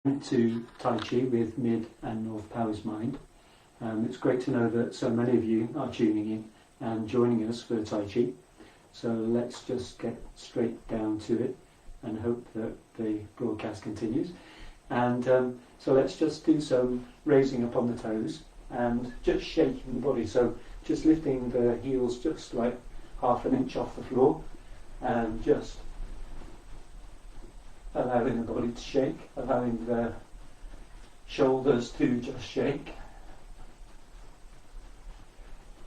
To Tai Chi with Mid and North Powers Mind. It's great to know that so many of you are tuning in and joining us for Tai Chi. So let's just get straight down to it and hope that the broadcast continues. And so let's just do some raising up on the toes and just shaking the body. So just lifting the heels just like half an inch off the floor and just allowing the body to shake, allowing the shoulders to just shake,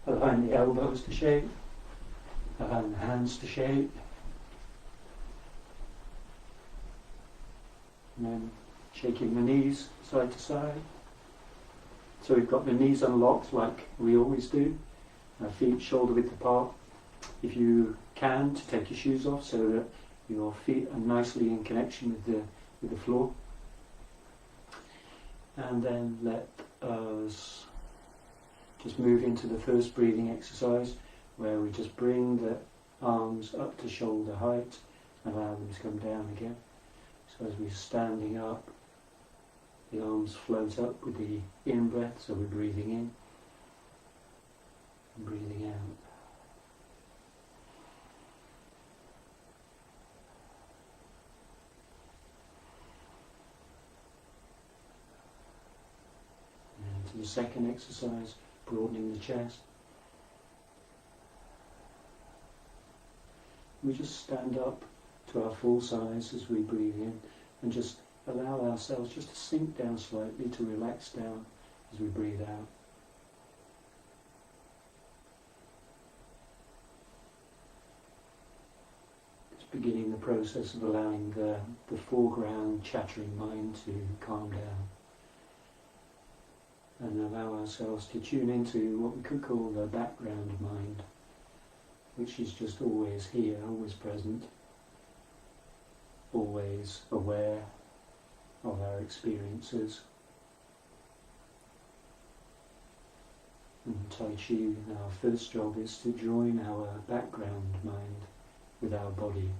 allowing the elbows to shake, allowing the hands to shake, and then shaking the knees side to side. So we've got the knees unlocked like we always do, our feet shoulder width apart. If you can, to take your shoes off so that your feet are nicely in connection with the floor. And then let us just move into the first breathing exercise, where we just bring the arms up to shoulder height, allow them to come down again. So as we're standing up, the arms float up with the in-breath, so we're breathing in and breathing out. To the second exercise, broadening the chest. We just stand up to our full size as we breathe in and just allow ourselves just to sink down slightly, to relax down as we breathe out. Just beginning the process of allowing the foreground chattering mind to calm down. And allow ourselves to tune into what we could call the background mind, which is just always here, always present, always aware of our experiences. And Tai Chi, our first job is to join our background mind with our body.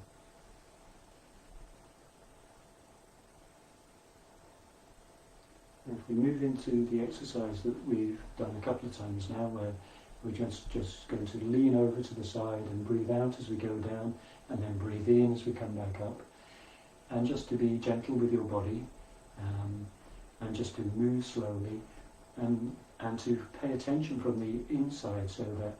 If we move into the exercise that we've done a couple of times now, where we're just going to lean over to the side and breathe out as we go down, and then breathe in as we come back up, and just to be gentle with your body, and just to move slowly, and to pay attention from the inside, so that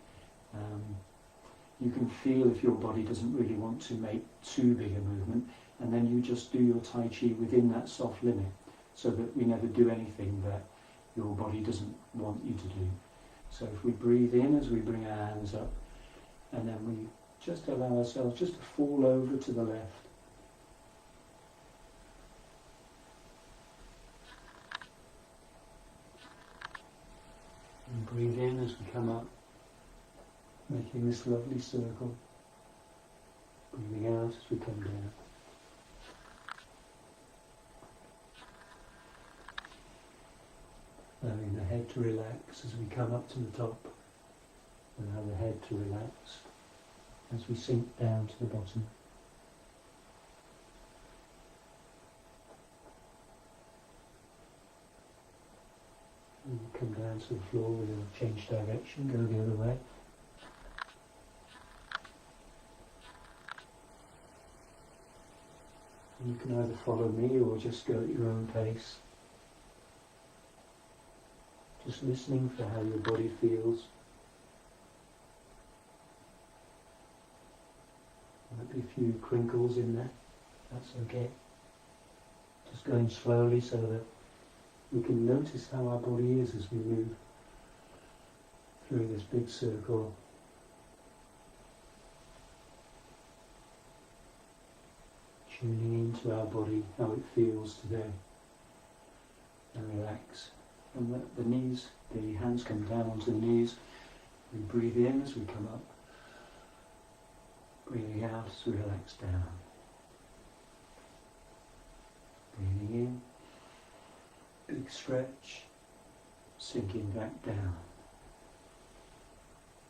you can feel if your body doesn't really want to make too big a movement, and then you just do your Tai Chi within that soft limit, so that we never do anything that your body doesn't want you to do. So if we breathe in as we bring our hands up, and then we just allow ourselves just to fall over to the left. And breathe in as we come up, making this lovely circle. Breathing out as we come down. Allowing the head to relax as we come up to the top. Allow the head to relax as we sink down to the bottom. And come down to the floor with a change direction, go the other way. And you can either follow me or just go at your own pace. Just listening for how your body feels. Might be a few crinkles in there, that's okay. Just going slowly so that we can notice how our body is as we move through this big circle. Tuning into our body, how it feels today. And relax. And let the knees, the hands come down onto the knees. We breathe in as we come up. Breathing out as we relax down. Breathing in, big stretch, sinking back down.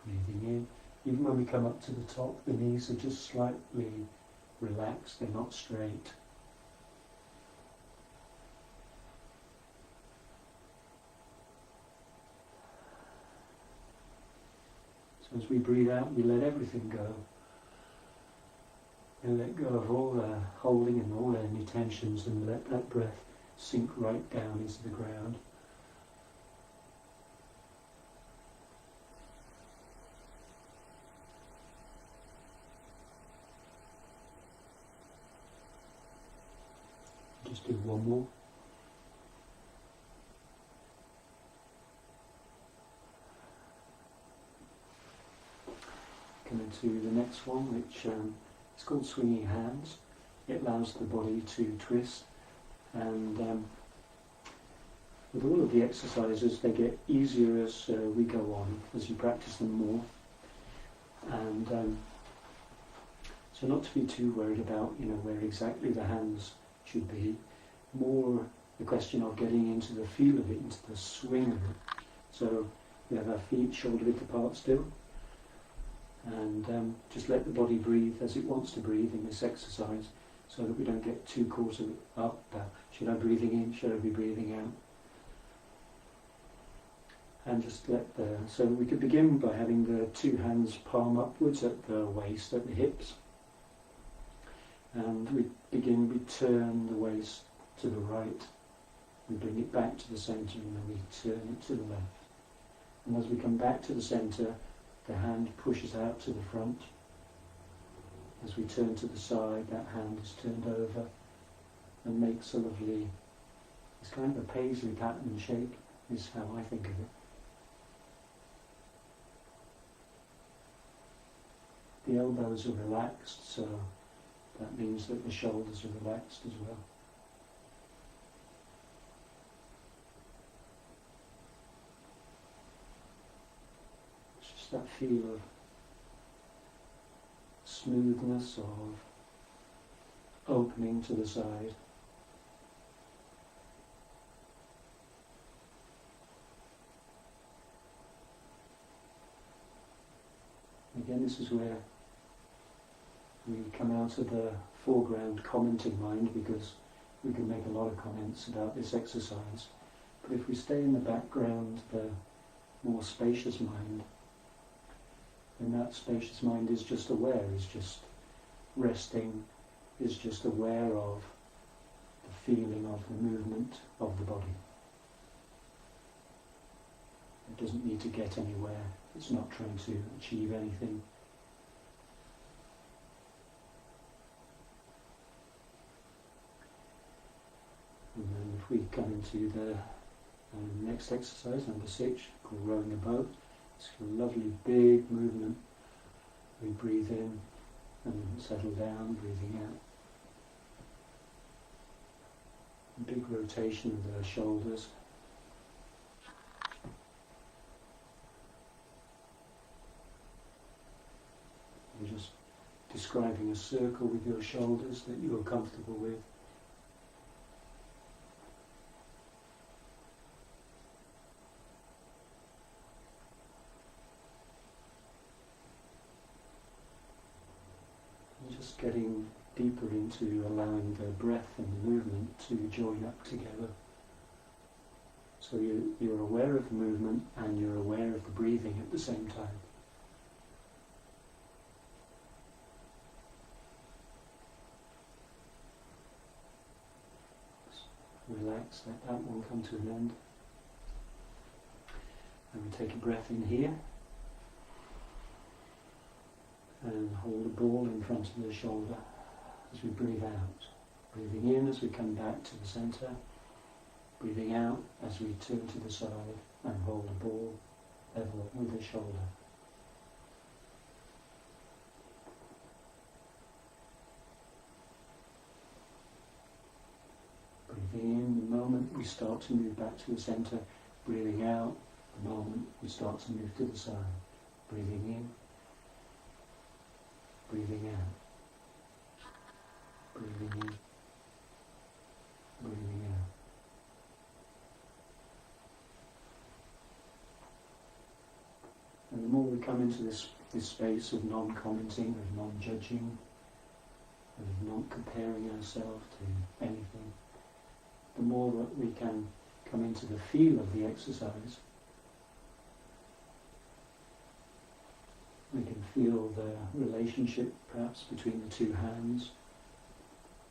Breathing in. Even when we come up to the top, the knees are just slightly relaxed, they're not straight. So as we breathe out, we let everything go. And let go of all the holding and all any tensions, and let that breath sink right down into the ground. Just do one more. Coming to the next one, which it's called swinging hands. It allows the body to twist, and with all of the exercises, they get easier as we go on, as you practice them more. And so not to be too worried about, where exactly the hands should be. More the question of getting into the feel of it, into the swing of it. So we have our feet shoulder width apart still. And just let the body breathe as it wants to breathe in this exercise, so that we don't get too caught up about, should I be breathing in, should I be breathing out? And just so we could begin by having the two hands palm upwards at the waist, at the hips. And we turn the waist to the right, we bring it back to the centre, and then we turn it to the left. And as we come back to the centre, the hand pushes out to the front. As we turn to the side, that hand is turned over and makes a lovely, it's kind of a paisley pattern shape, is how I think of it. The elbows are relaxed, so that means that the shoulders are relaxed as well. That feel of smoothness, of opening to the side. Again, this is where we come out of the foreground commenting mind, because we can make a lot of comments about this exercise. But if we stay in the background, the more spacious mind, and that spacious mind is just aware, is just resting, is just aware of the feeling of the movement of the body. It doesn't need to get anywhere, it's not trying to achieve anything. And then if we come into the next exercise, number 6, called rowing a boat. It's a lovely big movement. We breathe in and settle down, breathing out. Big rotation of the shoulders. You're just describing a circle with your shoulders that you're comfortable with. Just getting deeper into allowing the breath and the movement to join up together. So you're aware of the movement and you're aware of the breathing at the same time. Relax, let that one come to an end. And we take a breath in here. And hold a ball in front of the shoulder as we breathe out. Breathing in as we come back to the centre. Breathing out as we turn to the side and hold a ball level with the shoulder. Breathing in the moment we start to move back to the centre. Breathing out the moment we start to move to the side. Breathing in. Breathing out, breathing in, breathing out. And the more we come into this space of non-commenting, of non-judging, of not comparing ourselves to anything, the more that we can come into the feel of the exercise. feel the relationship perhaps between the two hands,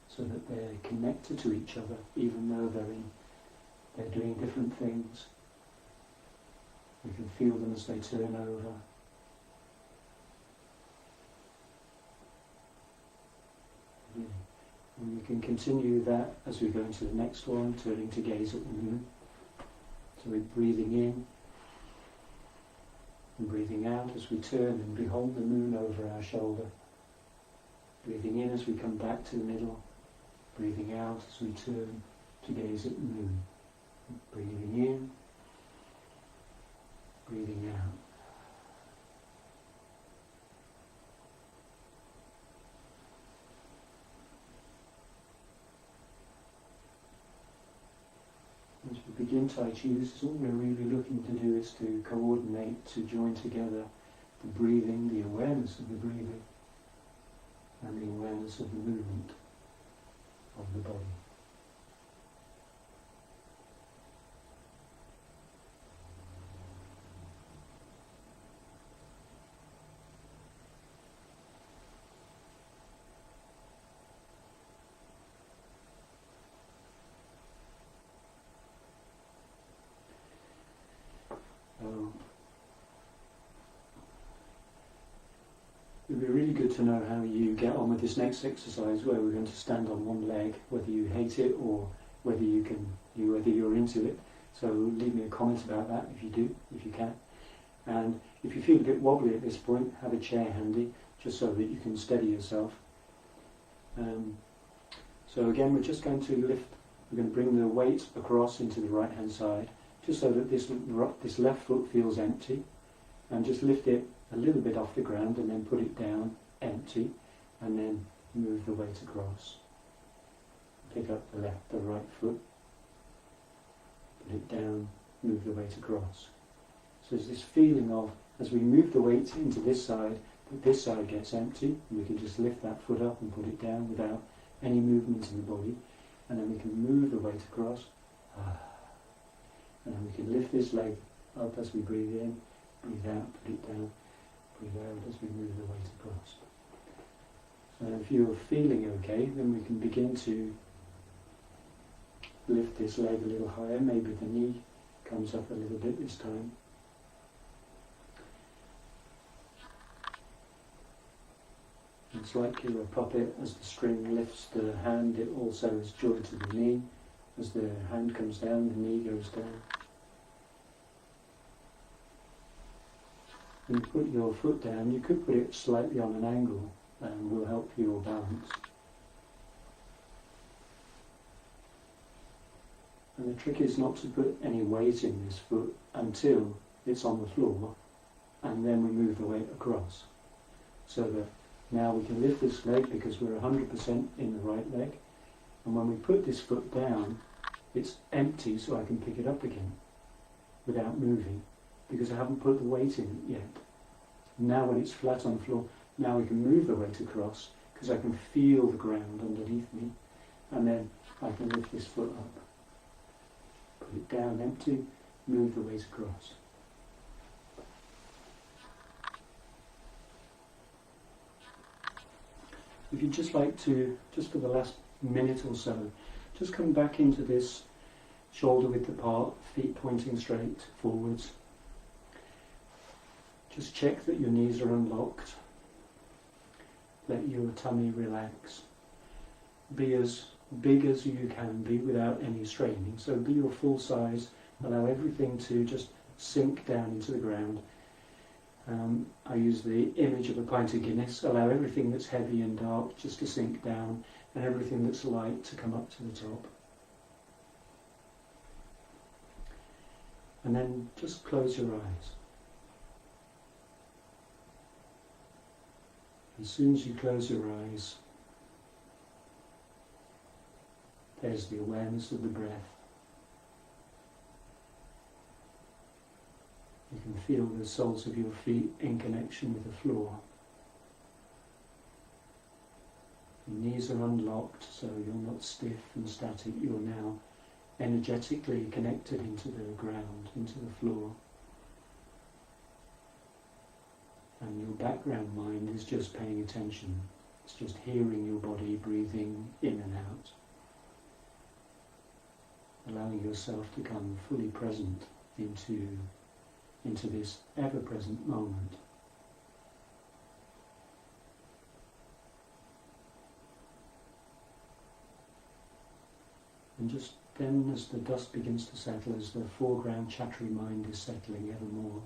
so that they're connected to each other, even though they're doing different things. We can feel them as they turn over. Yeah. And we can continue that as we go into the next one, turning to gaze at the moon. So we're breathing in and breathing out as we turn and behold the moon over our shoulder. Breathing in as we come back to the middle. Breathing out as we turn to gaze at the moon. Breathing in, breathing out. As we begin Tai Chi, this is all we're really looking to do, is to coordinate, to join together the breathing, the awareness of the breathing, and the awareness of the movement of the body. It would be really good to know how you get on with this next exercise, where we're going to stand on one leg, whether you hate it or whether you're into it. So leave me a comment about that if you do, if you can. And if you feel a bit wobbly at this point, have a chair handy, just so that you can steady yourself. So again, we're just going to lift. We're going to bring the weight across into the right hand side, just so that this left foot feels empty, and just lift it a little bit off the ground and then put it down empty, and then move the weight across. Pick up the right foot, put it down, move the weight across. So there's this feeling of, as we move the weight into this side, that this side gets empty, and we can just lift that foot up and put it down without any movement in the body, and then we can move the weight across, and then we can lift this leg up as we breathe in, breathe out, put it down, breathe out as we move the weight across. So if you're feeling okay, then we can begin to lift this leg a little higher. Maybe the knee comes up a little bit this time. It's like you're a puppet. As the string lifts the hand, it also is joined to the knee. As the hand comes down, the knee goes down. When you put your foot down, you could put it slightly on an angle, and will help your balance. And the trick is not to put any weight in this foot until it's on the floor, and then we move the weight across. So that now we can lift this leg because we're 100% in the right leg, and when we put this foot down, it's empty, so I can pick it up again without moving, because I haven't put the weight in it yet. Now when it's flat on the floor, now we can move the weight across, because I can feel the ground underneath me, and then I can lift this foot up. Put it down empty, move the weight across. If you'd just like to, just for the last minute or so, just come back into this shoulder width apart, feet pointing straight forwards. Just check that your knees are unlocked. Let your tummy relax. Be as big as you can be without any straining. So be your full size. Allow everything to just sink down into the ground. I use the image of a pint of Guinness. Allow everything that's heavy and dark just to sink down, and everything that's light to come up to the top. And then just close your eyes. As soon as you close your eyes, there's the awareness of the breath. You can feel the soles of your feet in connection with the floor. Your knees are unlocked, so you're not stiff and static. You're now energetically connected into the ground, into the floor. And your background mind is just paying attention. It's just hearing your body breathing in and out. Allowing yourself to come fully present into this ever-present moment. And just then, as the dust begins to settle, as the foreground chattery mind is settling ever more,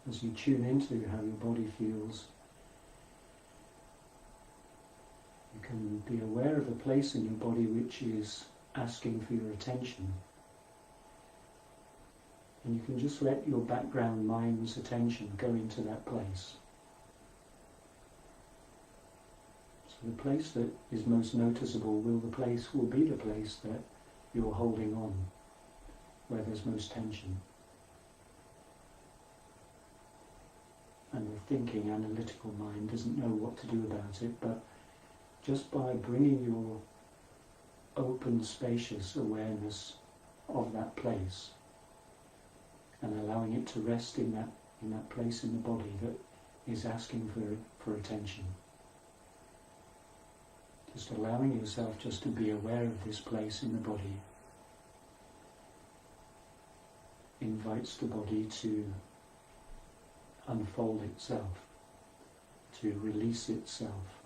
as you tune into how your body feels, you can be aware of a place in your body which is asking for your attention. And you can just let your background mind's attention go into that place. So the place that is most noticeable will be the place that you're holding on, where there's most tension. And the thinking, analytical mind doesn't know what to do about it, but just by bringing your open, spacious awareness of that place and allowing it to rest in that place in the body that is asking for attention. Just allowing yourself just to be aware of this place in the body invites the body to unfold itself, to release itself.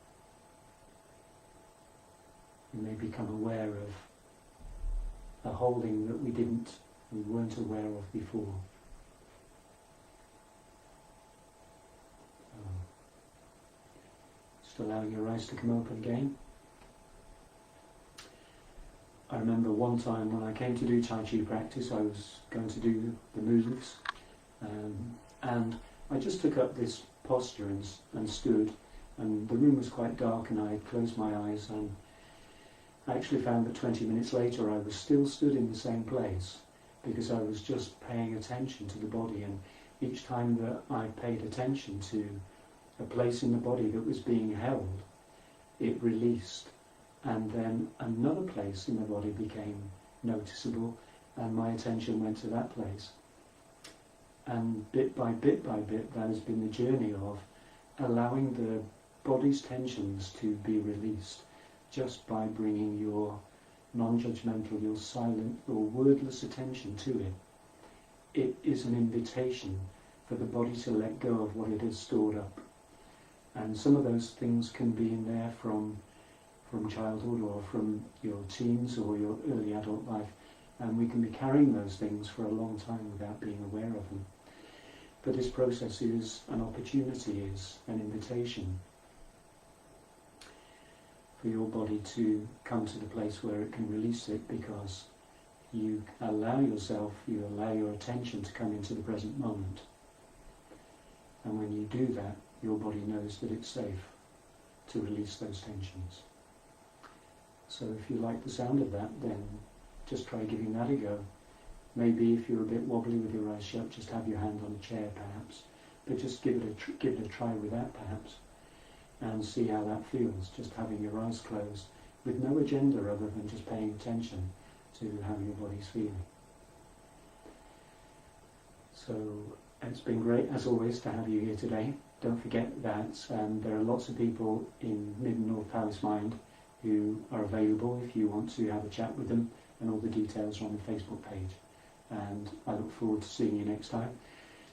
You may become aware of a holding that we weren't aware of before. Just allowing your eyes to come open again. I remember one time when I came to do Tai Chi practice, I was going to do the moves, and I just took up this posture and stood, and the room was quite dark and I had closed my eyes, and I actually found that 20 minutes later I was still stood in the same place because I was just paying attention to the body, and each time that I paid attention to a place in the body that was being held, it released, and then another place in the body became noticeable and my attention went to that place. And bit by bit by bit, that has been the journey of allowing the body's tensions to be released just by bringing your non-judgmental, your silent, your wordless attention to it. It is an invitation for the body to let go of what it has stored up. And some of those things can be in there from childhood or from your teens or your early adult life, and we can be carrying those things for a long time without being aware of them. But this process is an opportunity, is an invitation for your body to come to the place where it can release it, because you allow yourself, you allow your attention to come into the present moment. And when you do that, your body knows that it's safe to release those tensions. So if you like the sound of that, then just try giving that a go. Maybe if you're a bit wobbly with your eyes shut, just have your hand on a chair perhaps, but just give it a try with that perhaps, and see how that feels, just having your eyes closed with no agenda other than just paying attention to how your body's feeling. So it's been great as always to have you here today. Don't forget that there are lots of people in Mid and North Palace Mind who are available if you want to have a chat with them, and all the details are on the Facebook page. And I look forward to seeing you next time.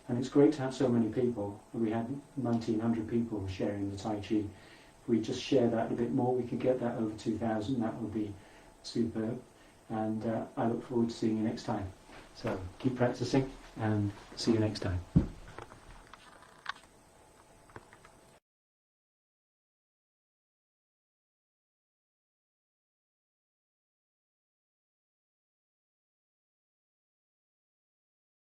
And it's great to have so many people. We had 1,900 people sharing the Tai Chi. If we just share that a bit more, we could get that over 2,000. That would be superb. And I look forward to seeing you next time. So keep practicing and see you next time.